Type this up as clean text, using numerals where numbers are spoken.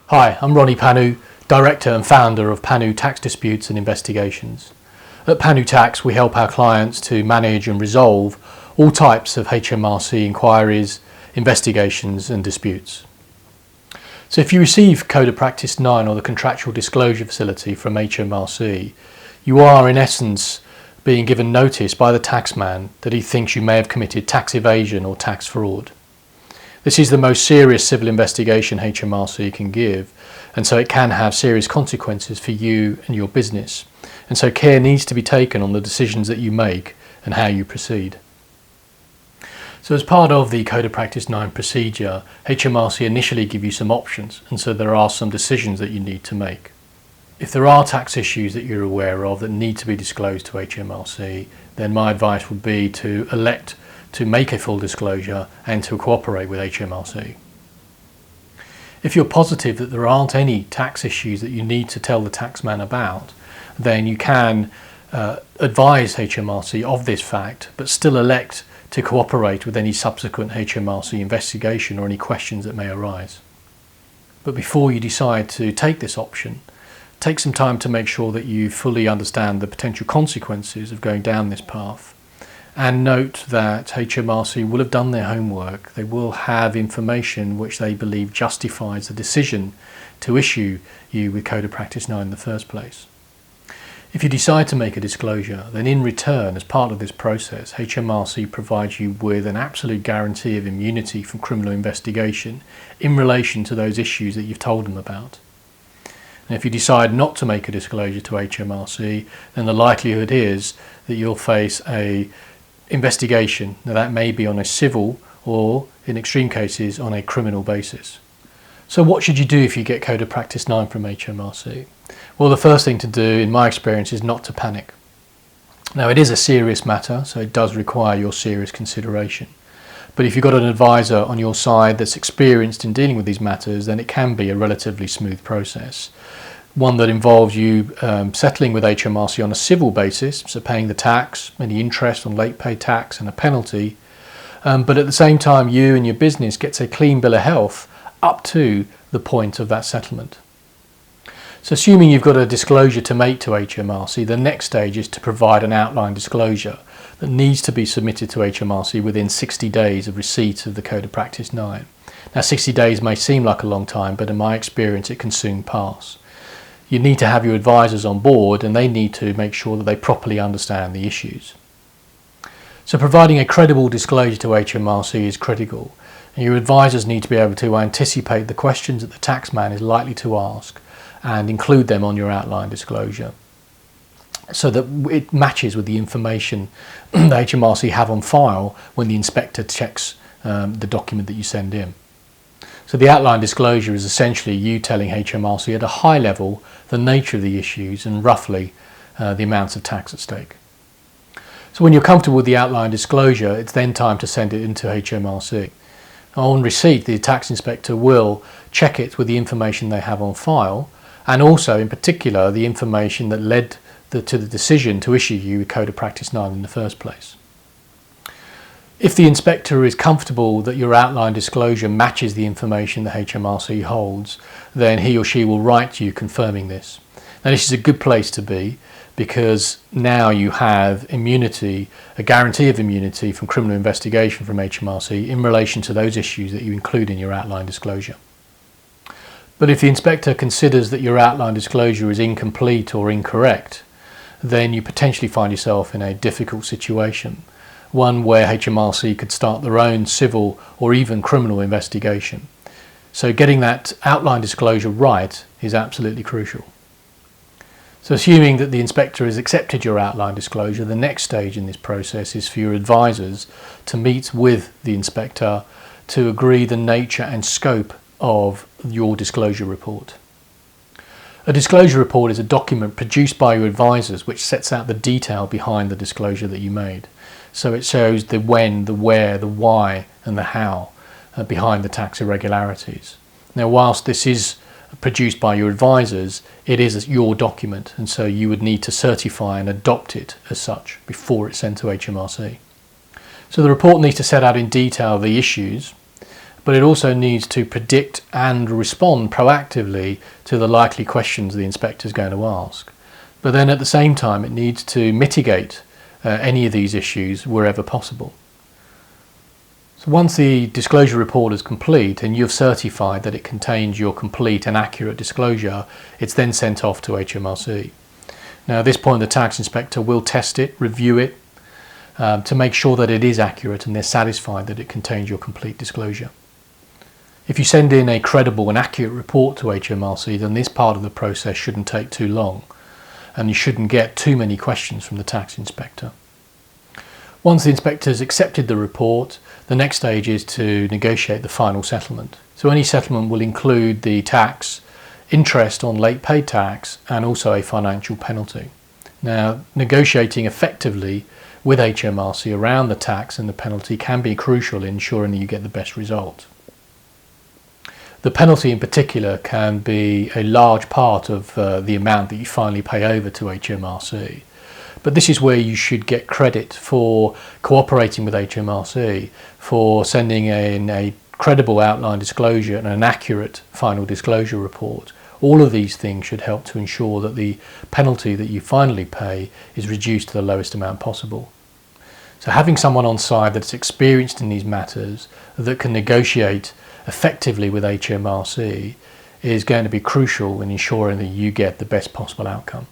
Hi, I'm Ronnie Pannu, Director and Founder of Pannu Tax Disputes and Investigations. At Pannu Tax, we help our clients to manage and resolve all types of HMRC inquiries, investigations and disputes. So if you receive Code of Practice 9 or the Contractual Disclosure Facility from HMRC, you are in essence being given notice by the taxman that he thinks you may have committed tax evasion or tax fraud. This is the most serious civil investigation HMRC can give, and so it can have serious consequences for you and your business. And so care needs to be taken on the decisions that you make and how you proceed. So as part of the Code of Practice 9 procedure, HMRC initially give you some options, and so there are some decisions that you need to make. If there are tax issues that you're aware of that need to be disclosed to HMRC, then my advice would be to elect to make a full disclosure and to cooperate with HMRC. If you're positive that there aren't any tax issues that you need to tell the taxman about, then you can advise HMRC of this fact, but still elect to cooperate with any subsequent HMRC investigation or any questions that may arise. But before you decide to take this option, take some time to make sure that you fully understand the potential consequences of going down this path. And note that HMRC will have done their homework. They will have information which they believe justifies the decision to issue you with Code of Practice 9 in the first place. If you decide to make a disclosure, then in return, as part of this process, HMRC provides you with an absolute guarantee of immunity from criminal investigation in relation to those issues that you've told them about. And if you decide not to make a disclosure to HMRC, then the likelihood is that you'll face a investigation. Now that may be on a civil or, in extreme cases, on a criminal basis. So what should you do if you get Code of Practice 9 from HMRC? Well, the first thing to do, in my experience, is not to panic. Now it is a serious matter, so it does require your serious consideration. But if you've got an advisor on your side that's experienced in dealing with these matters, then it can be a relatively smooth process. One that involves you settling with HMRC on a civil basis, so paying the tax, any interest on late pay tax and a penalty, but at the same time you and your business gets a clean bill of health up to the point of that settlement. So assuming you've got a disclosure to make to HMRC, the next stage is to provide an outline disclosure that needs to be submitted to HMRC within 60 days of receipt of the Code of Practice 9. Now 60 days may seem like a long time, but in my experience it can soon pass. You need to have your advisors on board and they need to make sure that they properly understand the issues. So providing a credible disclosure to HMRC is critical, and your advisors need to be able to anticipate the questions that the taxman is likely to ask and include them on your outline disclosure so that it matches with the information that HMRC have on file when the inspector checks the document that you send in. So the outline disclosure is essentially you telling HMRC at a high level the nature of the issues and roughly the amounts of tax at stake. So when you're comfortable with the outline disclosure, it's then time to send it into HMRC. On receipt, the tax inspector will check it with the information they have on file, and also in particular the information that led to the decision to issue you with Code of Practice 9 in the first place. If the inspector is comfortable that your outline disclosure matches the information that HMRC holds, then he or she will write to you confirming this. Now this is a good place to be because now you have immunity, a guarantee of immunity from criminal investigation from HMRC in relation to those issues that you include in your outline disclosure. But if the inspector considers that your outline disclosure is incomplete or incorrect, then you potentially find yourself in a difficult situation. One where HMRC could start their own civil or even criminal investigation. So getting that outline disclosure right is absolutely crucial. So assuming that the inspector has accepted your outline disclosure, the next stage in this process is for your advisors to meet with the inspector to agree the nature and scope of your disclosure report. A disclosure report is a document produced by your advisors which sets out the detail behind the disclosure that you made. So it shows the when, the where, the why and the how behind the tax irregularities. Now whilst this is produced by your advisors, it is your document, and so you would need to certify and adopt it as such before it's sent to HMRC. So the report needs to set out in detail the issues but it also needs to predict and respond proactively to the likely questions the inspector is going to ask. But then at the same time, it needs to mitigate any of these issues wherever possible. So once the disclosure report is complete and you've certified that it contains your complete and accurate disclosure, it's then sent off to HMRC. Now at this point, the tax inspector will test it, review it, to make sure that it is accurate and they're satisfied that it contains your complete disclosure. If you send in a credible and accurate report to HMRC, then this part of the process shouldn't take too long and you shouldn't get too many questions from the tax inspector. Once the inspector has accepted the report, the next stage is to negotiate the final settlement. So any settlement will include the tax, interest on late paid tax, and also a financial penalty. Now, negotiating effectively with HMRC around the tax and the penalty can be crucial in ensuring that you get the best result. The penalty in particular can be a large part of the amount that you finally pay over to HMRC. But this is where you should get credit for cooperating with HMRC, for sending in a credible outline disclosure and an accurate final disclosure report. All of these things should help to ensure that the penalty that you finally pay is reduced to the lowest amount possible. So having someone on side that's experienced in these matters, that can negotiate effectively with HMRC, is going to be crucial in ensuring that you get the best possible outcome.